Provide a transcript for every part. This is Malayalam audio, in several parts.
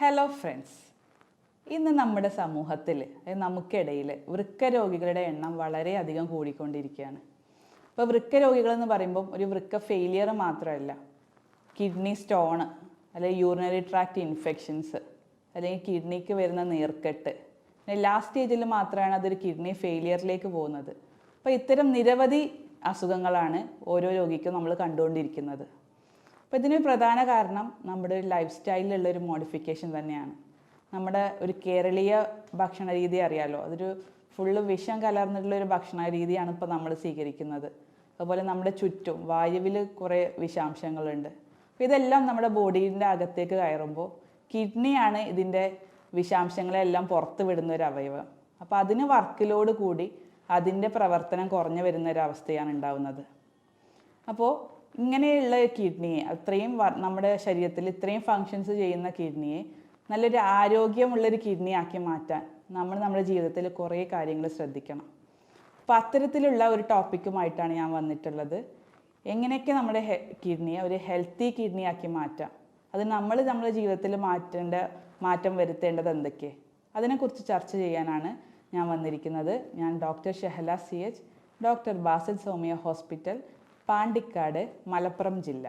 ഹലോ ഫ്രണ്ട്സ്, ഇന്ന് നമ്മുടെ സമൂഹത്തിൽ നമുക്കിടയിൽ വൃക്ക രോഗികളുടെ എണ്ണം വളരെയധികം കൂടിക്കൊണ്ടിരിക്കുകയാണ്. ഇപ്പോൾ വൃക്ക രോഗികളെന്ന് പറയുമ്പം ഒരു വൃക്ക ഫെയിലിയർ മാത്രമല്ല, കിഡ്നി സ്റ്റോണ് അല്ലെങ്കിൽ യൂറിനറി ട്രാക്ട് ഇൻഫെക്ഷൻസ് അല്ലെങ്കിൽ കിഡ്നിക്ക് വരുന്ന നീർക്കെട്ട്, ലാസ്റ്റ് സ്റ്റേജിൽ മാത്രമാണ് അതൊരു കിഡ്നി ഫെയിലിയറിലേക്ക് പോകുന്നത്. അപ്പോൾ ഇത്തരം നിരവധി അസുഖങ്ങളാണ് ഓരോ രോഗിക്കും നമ്മൾ കണ്ടുകൊണ്ടിരിക്കുന്നത്. അപ്പോൾ ഇതിന് പ്രധാന കാരണം നമ്മുടെ ഒരു ലൈഫ് സ്റ്റൈലിലുള്ളൊരു മോഡിഫിക്കേഷൻ തന്നെയാണ്. നമ്മുടെ ഒരു കേരളീയ ഭക്ഷണ രീതി അറിയാമല്ലോ, അതൊരു ഫുള്ള് വിഷം കലർന്നിട്ടുള്ളൊരു ഭക്ഷണ രീതിയാണ് ഇപ്പോൾ നമ്മൾ സ്വീകരിക്കുന്നത്. അതുപോലെ നമ്മുടെ ചുറ്റും വായുവിൽ കുറേ വിഷാംശങ്ങളുണ്ട്. അപ്പോൾ ഇതെല്ലാം നമ്മുടെ ബോഡീൻ്റെ അകത്തേക്ക് കയറുമ്പോൾ കിഡ്നിയാണ് ഇതിൻ്റെ വിഷാംശങ്ങളെല്ലാം പുറത്ത് വിടുന്ന ഒരു അവയവം. അപ്പോൾ അതിന് വർക്ക് ലോഡ് കൂടി അതിൻ്റെ പ്രവർത്തനം കുറഞ്ഞു വരുന്നൊരവസ്ഥയാണ് ഉണ്ടാവുന്നത്. അപ്പോൾ ഇങ്ങനെയുള്ള കിഡ്നിയെ അത്രയും നമ്മുടെ ശരീരത്തിൽ ഇത്രയും ഫങ്ഷൻസ് ചെയ്യുന്ന കിഡ്നിയെ നല്ലൊരു ആരോഗ്യമുള്ളൊരു കിഡ്നി ആക്കി മാറ്റാൻ നമ്മുടെ ജീവിതത്തിൽ കുറേ കാര്യങ്ങൾ ശ്രദ്ധിക്കണം. അപ്പോൾ അത്തരത്തിലുള്ള ഒരു ടോപ്പിക്കുമായിട്ടാണ് ഞാൻ വന്നിട്ടുള്ളത്. എങ്ങനെയൊക്കെ നമ്മുടെ കിഡ്നിയെ ഒരു ഹെൽത്തി കിഡ്നി ആക്കി മാറ്റാം, അത് നമ്മുടെ ജീവിതത്തിൽ മാറ്റം വരുത്തേണ്ടത് എന്തൊക്കെ, അതിനെക്കുറിച്ച് ചർച്ച ചെയ്യാനാണ് ഞാൻ വന്നിരിക്കുന്നത്. ഞാൻ doctor Shehla CH, doctor Basil Soumya hospital, Pandikkad, Malappuram ജില്ല.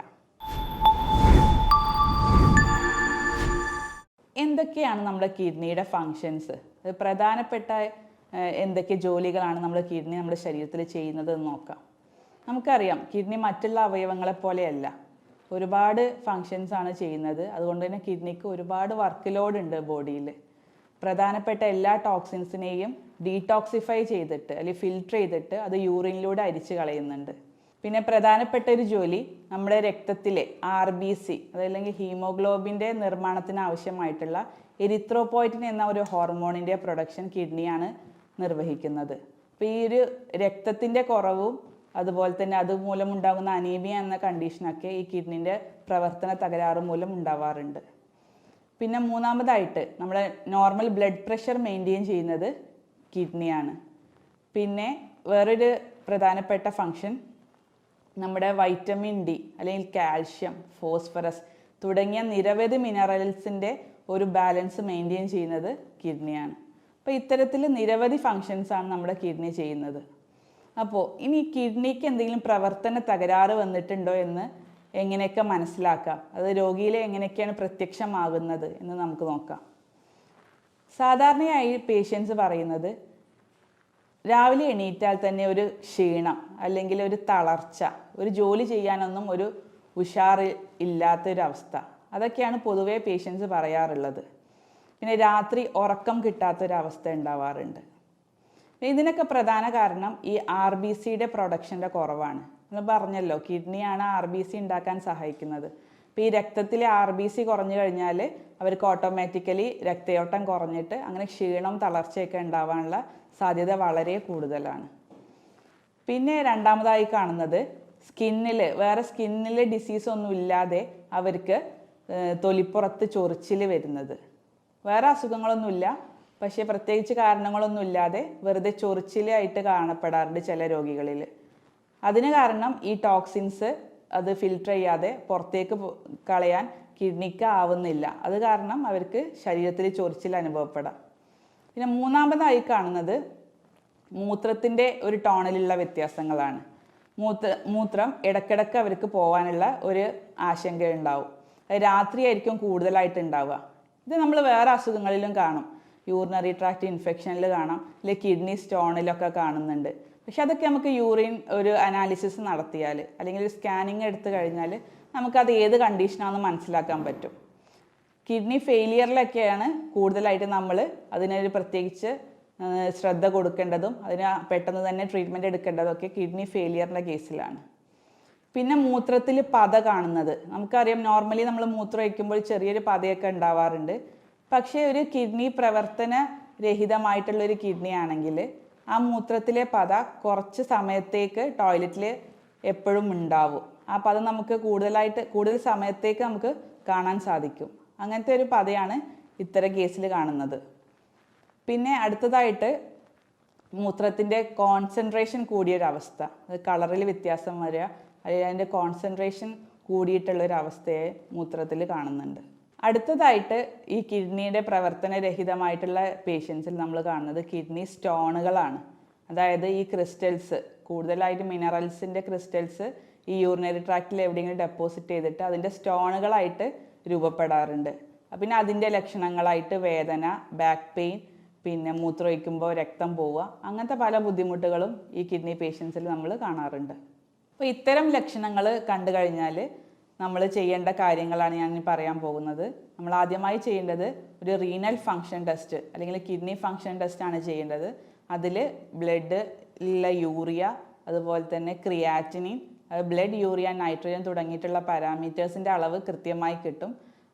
എന്തൊക്കെയാണ് നമ്മുടെ കിഡ്നിയുടെ ഫങ്ഷൻസ്, പ്രധാനപ്പെട്ട എന്തൊക്കെ ജോലികളാണ് നമ്മുടെ കിഡ്നി നമ്മുടെ ശരീരത്തിൽ ചെയ്യുന്നത് എന്ന് നോക്കാം. നമുക്കറിയാം, കിഡ്നി മറ്റുള്ള അവയവങ്ങളെ പോലെയല്ല, ഒരുപാട് ഫങ്ഷൻസ് ആണ് ചെയ്യുന്നത്. അതുകൊണ്ട് തന്നെ കിഡ്നിക്ക് ഒരുപാട് വർക്ക് ലോഡ് ഉണ്ട് ബോഡിയിൽ. പ്രധാനപ്പെട്ട എല്ലാ ടോക്സിൻസിനെയും ഡീടോക്സിഫൈ ചെയ്തിട്ട് അല്ലെങ്കിൽ ഫിൽട്ടർ ചെയ്തിട്ട് അത് യൂറിനിലൂടെ അരിച്ച് കളയുന്നുണ്ട്. പിന്നെ പ്രധാനപ്പെട്ട ഒരു ജോലി നമ്മുടെ രക്തത്തിലെ RBC അതല്ലെങ്കിൽ ഹീമോഗ്ലോബിൻ്റെ നിർമ്മാണത്തിന് ആവശ്യമായിട്ടുള്ള എരിത്രോപോയിറ്റിൻ എന്ന ഒരു ഹോർമോണിൻ്റെ പ്രൊഡക്ഷൻ കിഡ്നിയാണ് നിർവഹിക്കുന്നത്. അപ്പോൾ ഈ ഒരു രക്തത്തിൻ്റെ കുറവും അതുപോലെ തന്നെ അതുമൂലം ഉണ്ടാകുന്ന അനീമിയ എന്ന കണ്ടീഷനൊക്കെ ഈ കിഡ്നിൻ്റെ പ്രവർത്തന തകരാറ് മൂലം ഉണ്ടാവാറുണ്ട്. പിന്നെ മൂന്നാമതായിട്ട് നമ്മുടെ നോർമൽ ബ്ലഡ് പ്രഷർ മെയിൻറ്റെയിൻ ചെയ്യുന്നത് കിഡ്നിയാണ്. പിന്നെ വേറൊരു പ്രധാനപ്പെട്ട ഫങ്ഷൻ നമ്മുടെ വൈറ്റമിൻ D അല്ലെങ്കിൽ കാൽഷ്യം, ഫോസ്ഫറസ് തുടങ്ങിയ നിരവധി മിനറൽസിൻ്റെ ഒരു ബാലൻസ് മെയിൻറ്റെയിൻ ചെയ്യുന്നത് കിഡ്നിയാണ്. അപ്പോൾ ഇത്തരത്തിൽ നിരവധി ഫങ്ഷൻസാണ് നമ്മുടെ കിഡ്നി ചെയ്യുന്നത്. അപ്പോൾ ഇനി കിഡ്നിക്ക് എന്തെങ്കിലും പ്രവർത്തന തകരാറ് വന്നിട്ടുണ്ടോ എന്ന് എങ്ങനെയൊക്കെ മനസ്സിലാക്കാം, അത് രോഗിയിലെ എങ്ങനെയൊക്കെയാണ് പ്രത്യക്ഷമാകുന്നത് എന്ന് നമുക്ക് നോക്കാം. സാധാരണയായി പേഷ്യൻസ് പറയുന്നത് രാവിലെ എണീറ്റാൽ തന്നെ ഒരു ക്ഷീണം അല്ലെങ്കിൽ ഒരു തളർച്ച, ഒരു ജോലി ചെയ്യാനൊന്നും ഒരു ഉഷാറ് ഇല്ലാത്തൊരവസ്ഥ, അതൊക്കെയാണ് പൊതുവേ പേഷ്യൻസ് പറയാറുള്ളത്. പിന്നെ രാത്രി ഉറക്കം കിട്ടാത്തൊരവസ്ഥ ഉണ്ടാവാറുണ്ട്. ഇതിനൊക്കെ പ്രധാന കാരണം ഈ RBCയുടെ പ്രൊഡക്ഷൻ്റെ കുറവാണ്. എന്ന് പറഞ്ഞല്ലോ, കിഡ്നിയാണ് RBC ഉണ്ടാക്കാൻ സഹായിക്കുന്നത്. അപ്പോൾ ഈ രക്തത്തിലെ RBC കുറഞ്ഞു കഴിഞ്ഞാൽ അവർക്ക് ഓട്ടോമാറ്റിക്കലി രക്തയോട്ടം കുറഞ്ഞിട്ട് അങ്ങനെ ക്ഷീണം തളർച്ചയൊക്കെ ഉണ്ടാവാനുള്ള സാധ്യത വളരെ കൂടുതലാണ്. പിന്നെ രണ്ടാമതായി കാണുന്നത് വേറെ സ്കിന്നിൽ ഡിസീസ് ഒന്നും ഇല്ലാതെ അവർക്ക് തൊലിപ്പുറത്ത് ചൊറിച്ചിൽ വരുന്നത്. വേറെ അസുഖങ്ങളൊന്നുമില്ല, പക്ഷേ പ്രത്യേകിച്ച് കാരണങ്ങളൊന്നും ഇല്ലാതെ വെറുതെ ചൊറിച്ചിലായിട്ട് കാണപ്പെടാറുണ്ട് ചില രോഗികളിൽ. അതിന് കാരണം ഈ ടോക്സിൻസ് അത് ഫിൽട്ടർ ചെയ്യാതെ പുറത്തേക്ക് കളയാൻ കിഡ്നിക്ക് ആവുന്നില്ല. അത് കാരണം അവർക്ക് ശരീരത്തിൽ ചൊറിച്ചിൽ അനുഭവപ്പെടാം. പിന്നെ മൂന്നാമതായി കാണുന്നത് മൂത്രത്തിൻ്റെ ഒരു ടോണിലുള്ള വ്യത്യാസങ്ങളാണ്. മൂത്രം ഇടയ്ക്കിടയ്ക്ക് അവർക്ക് പോകാനുള്ള ഒരു ആശങ്ക ഉണ്ടാവും. രാത്രിയായിരിക്കും കൂടുതലായിട്ട് ഉണ്ടാവുക. ഇത് നമ്മൾ വേറെ അസുഖങ്ങളിലും കാണും, യൂറിനറി ട്രാക്ട് ഇൻഫെക്ഷനിൽ കാണാം, അല്ലെങ്കിൽ കിഡ്നി സ്റ്റോണിലൊക്കെ കാണുന്നുണ്ട്. പക്ഷെ അതൊക്കെ നമുക്ക് യൂറിൻ ഒരു അനാലിസിസ് നടത്തിയാൽ അല്ലെങ്കിൽ ഒരു സ്കാനിങ് എടുത്തു കഴിഞ്ഞാൽ നമുക്കത് ഏത് കണ്ടീഷനാണെന്ന് മനസ്സിലാക്കാൻ പറ്റും. കിഡ്നി ഫെയിലിയറിലൊക്കെയാണ് കൂടുതലായിട്ട് നമ്മൾ അതിനൊരു പ്രത്യേകിച്ച് ശ്രദ്ധ കൊടുക്കേണ്ടതും അതിന് പെട്ടെന്ന് തന്നെ ട്രീറ്റ്മെൻറ്റ് എടുക്കേണ്ടതൊക്കെ കിഡ്നി ഫെയിലിയറിൻ്റെ കേസിലാണ്. പിന്നെ മൂത്രത്തിൽ പത കാണുന്നത് നമുക്കറിയാം. നോർമലി നമ്മൾ മൂത്രം ഒഴിക്കുമ്പോൾ ചെറിയൊരു പതയൊക്കെ ഉണ്ടാവാറുണ്ട്. പക്ഷേ ഒരു കിഡ്നി പ്രവർത്തന രഹിതമായിട്ടുള്ളൊരു കിഡ്നി ആണെങ്കിൽ ആ മൂത്രത്തിലെ പത കുറച്ച് സമയത്തേക്ക് ടോയ്ലറ്റിൽ എപ്പോഴും ഉണ്ടാവും. ആ പത നമുക്ക് കൂടുതൽ സമയത്തേക്ക് നമുക്ക് കാണാൻ സാധിക്കും. അങ്ങനത്തെ ഒരു പതയാണ് ഇത്തരം കേസിൽ കാണുന്നത്. പിന്നെ അടുത്തതായിട്ട് മൂത്രത്തിൻ്റെ കോൺസെൻട്രേഷൻ കൂടിയൊരവസ്ഥ, അത് കളറിൽ വ്യത്യാസം വരിക, അല്ലെങ്കിൽ അതിൻ്റെ കോൺസെൻട്രേഷൻ കൂടിയിട്ടുള്ളൊരവസ്ഥയെ മൂത്രത്തിൽ കാണുന്നുണ്ട്. അടുത്തതായിട്ട് ഈ കിഡ്നിയുടെ പ്രവർത്തനരഹിതമായിട്ടുള്ള പേഷ്യൻസിൽ നമ്മൾ കാണുന്നത് കിഡ്നി സ്റ്റോണുകളാണ്. അതായത് ഈ ക്രിസ്റ്റൽസ്, കൂടുതലായിട്ട് മിനറൽസിൻ്റെ ക്രിസ്റ്റൽസ് ഈ യൂറിനറി ട്രാക്റ്റിൽ എവിടെയെങ്കിലും ഡെപ്പോസിറ്റ് ചെയ്തിട്ട് അതിൻ്റെ സ്റ്റോണുകളായിട്ട് രൂപപ്പെടാറുണ്ട്. പിന്നെ അതിൻ്റെ ലക്ഷണങ്ങളായിട്ട് വേദന, ബാക്ക് പെയിൻ, പിന്നെ മൂത്രമൊഴിക്കുമ്പോൾ രക്തം പോവുക, അങ്ങനത്തെ പല ബുദ്ധിമുട്ടുകളും ഈ കിഡ്നി പേഷ്യൻസിൽ നമ്മൾ കാണാറുണ്ട്. അപ്പോൾ ഇത്തരം ലക്ഷണങ്ങൾ കണ്ടു കഴിഞ്ഞാൽ നമ്മൾ ചെയ്യേണ്ട കാര്യങ്ങളാണ് ഞാൻ പറയാൻ പോകുന്നത്. നമ്മൾ ആദ്യമായി ചെയ്യേണ്ടത് ഒരു റീനൽ ഫങ്ഷൻ ടെസ്റ്റ് അല്ലെങ്കിൽ കിഡ്നി ഫങ്ഷൻ ടെസ്റ്റ് ആണ് ചെയ്യേണ്ടത്. അതിൽ ബ്ലഡിലുള്ള യൂറിയ, അതുപോലെ തന്നെ ക്രിയാറ്റിനിൻ, ബ്ലഡ് യൂറിയ, നൈട്രജൻ തുടങ്ങിയിട്ടുള്ള പാരാമീറ്റേഴ്സിൻ്റെ അളവ് കൃത്യമായി കിട്ടും.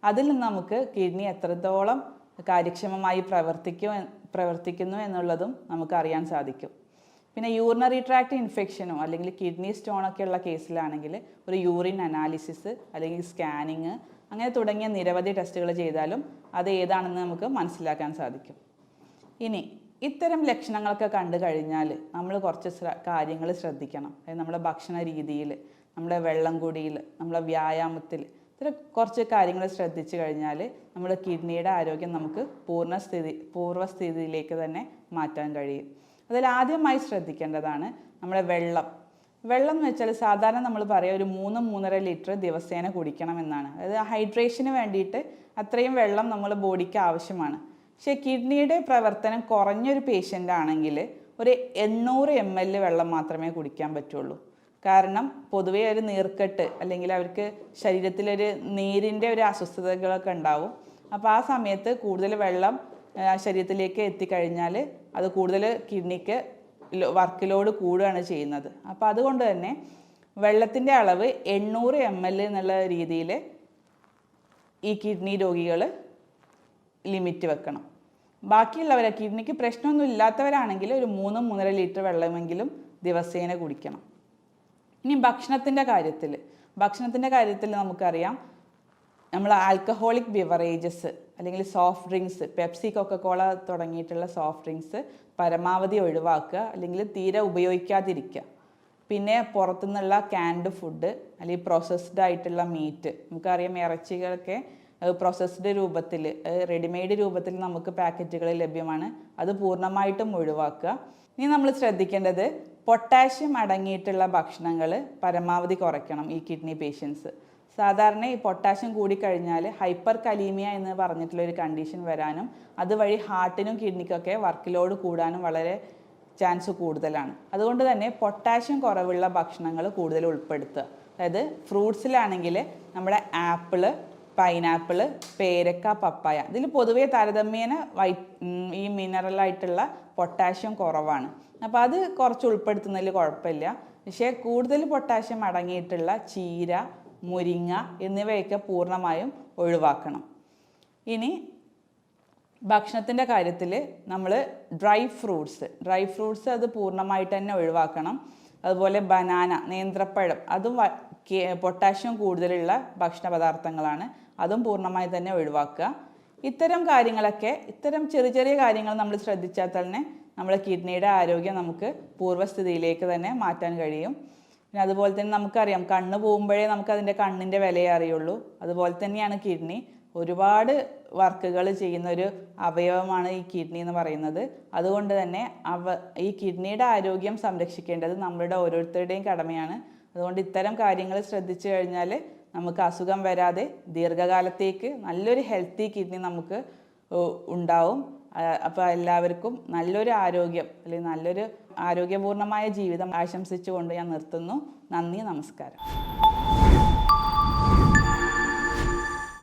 അതിൽ നിന്ന് നമുക്ക് കിഡ്നി എത്രത്തോളം കാര്യക്ഷമമായി പ്രവർത്തിക്കുന്നു എന്നുള്ളതും നമുക്ക് അറിയാൻ സാധിക്കും. പിന്നെ യൂറിനറി ട്രാക്ട് ഇൻഫെക്ഷനോ അല്ലെങ്കിൽ കിഡ്നി സ്റ്റോണൊക്കെ ഉള്ള കേസിലാണെങ്കിൽ ഒരു യൂറിൻ അനാലിസിസ് അല്ലെങ്കിൽ സ്കാനിങ് അങ്ങനെ തുടങ്ങിയ നിരവധി ടെസ്റ്റുകൾ ചെയ്താലും അത് ഏതാണെന്ന് നമുക്ക് മനസ്സിലാക്കാൻ സാധിക്കും. ഇനി ഇത്തരം ലക്ഷണങ്ങളൊക്കെ കണ്ടു കഴിഞ്ഞാൽ നമ്മൾ കുറച്ച് കാര്യങ്ങൾ ശ്രദ്ധിക്കണം. അതായത് നമ്മുടെ ഭക്ഷണ രീതിയിൽ, നമ്മുടെ വെള്ളം കുടിയിൽ, നമ്മുടെ വ്യായാമത്തിൽ, ഇത്തരം കുറച്ച് കാര്യങ്ങൾ ശ്രദ്ധിച്ചു കഴിഞ്ഞാൽ നമ്മുടെ കിഡ്നിയുടെ ആരോഗ്യം നമുക്ക് പൂർവ്വസ്ഥിതിയിലേക്ക് തന്നെ മാറ്റാൻ കഴിയും. അതിൽ ആദ്യമായി ശ്രദ്ധിക്കേണ്ടതാണ് നമ്മുടെ വെള്ളം എന്ന് വെച്ചാൽ സാധാരണ നമ്മൾ പറയുക ഒരു 3-3.5 ലിറ്റർ ദിവസേന കുടിക്കണം എന്നാണ്. അതായത് ഹൈഡ്രേഷന് വേണ്ടിയിട്ട് അത്രയും വെള്ളം നമ്മൾ ബോഡിക്ക് ആവശ്യമാണ്. പക്ഷേ കിഡ്നിയുടെ പ്രവർത്തനം കുറഞ്ഞൊരു പേഷ്യൻ്റ് ആണെങ്കിൽ ഒരു 800 ml വെള്ളം മാത്രമേ കുടിക്കാൻ പറ്റുള്ളൂ. കാരണം പൊതുവേ ഒരു നീർക്കെട്ട് അല്ലെങ്കിൽ അവർക്ക് ശരീരത്തിലൊരു നീരിൻ്റെ ഒരു അസ്വസ്ഥതകളൊക്കെ ഉണ്ടാവും. അപ്പോൾ ആ സമയത്ത് കൂടുതൽ വെള്ളം ശരീരത്തിലേക്ക് എത്തിക്കഴിഞ്ഞാൽ അത് കൂടുതൽ കിഡ്നിക്ക് വർക്ക് ലോഡ് കൂടുകയാണ് ചെയ്യുന്നത്. അപ്പോൾ അതുകൊണ്ട് തന്നെ വെള്ളത്തിൻ്റെ അളവ് 800 ml എന്നുള്ള രീതിയിൽ ഈ കിഡ്നി രോഗികൾ ലിമിറ്റ് വെക്കണം. ബാക്കിയുള്ളവരെ കിഡ്നിക്ക് പ്രശ്നമൊന്നും ഇല്ലാത്തവരാണെങ്കിൽ ഒരു 3-3.5 ലിറ്റർ വെള്ളമെങ്കിലും ദിവസേന കുടിക്കണം. ഇനി ഭക്ഷണത്തിൻ്റെ കാര്യത്തിൽ നമുക്കറിയാം, നമ്മൾ ആൽക്കഹോളിക് ബിവറേജസ് അല്ലെങ്കിൽ സോഫ്റ്റ് ഡ്രിങ്ക്സ്, പെപ്സി, കൊക്കക്കോള തുടങ്ങിയിട്ടുള്ള സോഫ്റ്റ് ഡ്രിങ്ക്സ് പരമാവധി ഒഴിവാക്കുക അല്ലെങ്കിൽ തീരെ ഉപയോഗിക്കാതിരിക്കുക. പിന്നെ പുറത്തുനിന്നുള്ള ക്യാൻഡ് ഫുഡ് അല്ലെങ്കിൽ പ്രോസസ്ഡ് ആയിട്ടുള്ള മീറ്റ്, നമുക്കറിയാം ഇറച്ചികളൊക്കെ പ്രോസസ്ഡ് രൂപത്തിൽ, റെഡിമെയ്ഡ് രൂപത്തിൽ നമുക്ക് പാക്കറ്റുകളിൽ ലഭ്യമാണ്. അത് പൂർണ്ണമായിട്ടും ഒഴിവാക്കുക. ഇനി നമ്മൾ ശ്രദ്ധിക്കേണ്ടത് പൊട്ടാഷ്യം അടങ്ങിയിട്ടുള്ള ഭക്ഷണങ്ങൾ പരമാവധി കുറയ്ക്കണം ഈ കിഡ്നി പേഷ്യൻസ്. സാധാരണ ഈ പൊട്ടാഷ്യം കൂടിക്കഴിഞ്ഞാൽ ഹൈപ്പർ കലീമിയ എന്ന് പറഞ്ഞിട്ടുള്ളൊരു കണ്ടീഷൻ വരാനും അതുവഴി ഹാർട്ടിനും കിഡ്നിക്കൊക്കെ വർക്ക് ലോഡ് കൂടാനും വളരെ ചാൻസ് കൂടുതലാണ്. അതുകൊണ്ട് തന്നെ പൊട്ടാഷ്യം കുറവുള്ള ഭക്ഷണങ്ങൾ കൂടുതൽ ഉൾപ്പെടുത്തുക. അതായത് ഫ്രൂട്ട്സിലാണെങ്കിൽ നമ്മുടെ ആപ്പിള്, പൈനാപ്പിള്, പേരക്ക, പപ്പായ, ഇതിൽ പൊതുവേ താരതമ്യേന ഈ മിനറലായിട്ടുള്ള പൊട്ടാഷ്യം കുറവാണ്. അപ്പോൾ അത് കുറച്ച് ഉൾപ്പെടുത്തുന്നതിൽ കുഴപ്പമില്ല. പക്ഷേ കൂടുതൽ പൊട്ടാഷ്യം അടങ്ങിയിട്ടുള്ള ചീര, മുരിങ്ങ എന്നിവയൊക്കെ പൂർണ്ണമായും ഒഴിവാക്കണം. ഇനി ഭക്ഷണത്തിൻ്റെ കാര്യത്തിൽ നമ്മൾ ഡ്രൈ ഫ്രൂട്ട്സ് അത് പൂർണ്ണമായിട്ട് തന്നെ ഒഴിവാക്കണം. അതുപോലെ ബനാന, നേന്ത്രപ്പഴം, അതും പൊട്ടാഷ്യം കൂടുതലുള്ള ഭക്ഷണ പദാർത്ഥങ്ങളാണ്, അതും പൂർണ്ണമായി തന്നെ ഒഴിവാക്കുക. ഇത്തരം ചെറിയ ചെറിയ കാര്യങ്ങൾ നമ്മൾ ശ്രദ്ധിച്ചാൽ തന്നെ നമ്മുടെ കിഡ്നിയുടെ ആരോഗ്യം നമുക്ക് പൂർവ്വസ്ഥിതിയിലേക്ക് തന്നെ മാറ്റാൻ കഴിയും. പിന്നെ അതുപോലെ തന്നെ നമുക്കറിയാം, കണ്ണ് പോകുമ്പോഴേ നമുക്കതിൻ്റെ കണ്ണിൻ്റെ വിലയെ അറിയുള്ളൂ. അതുപോലെ തന്നെയാണ് കിഡ്നി. ഒരുപാട് വർക്കുകൾ ചെയ്യുന്ന ഒരു അവയവമാണ് ഈ കിഡ്നി എന്ന് പറയുന്നത്. അതുകൊണ്ട് തന്നെ ഈ കിഡ്നിയുടെ ആരോഗ്യം സംരക്ഷിക്കേണ്ടത് നമ്മളുടെ ഓരോരുത്തരുടെയും കടമയാണ്. അതുകൊണ്ട് ഇത്തരം കാര്യങ്ങൾ ശ്രദ്ധിച്ചു കഴിഞ്ഞാൽ നമുക്ക് അസുഖം വരാതെ ദീർഘകാലത്തേക്ക് നല്ലൊരു ഹെൽത്തി കിഡ്നി നമുക്ക് ഉണ്ടാവും. അപ്പോൾ എല്ലാവർക്കും നല്ലൊരു ആരോഗ്യം അല്ലെങ്കിൽ നല്ലൊരു ആരോഗ്യപൂർണ്ണമായ ജീവിതം ആശംസിച്ചുകൊണ്ട് ഞാൻ നിർത്തുന്നു. നന്ദി, നമസ്കാരം.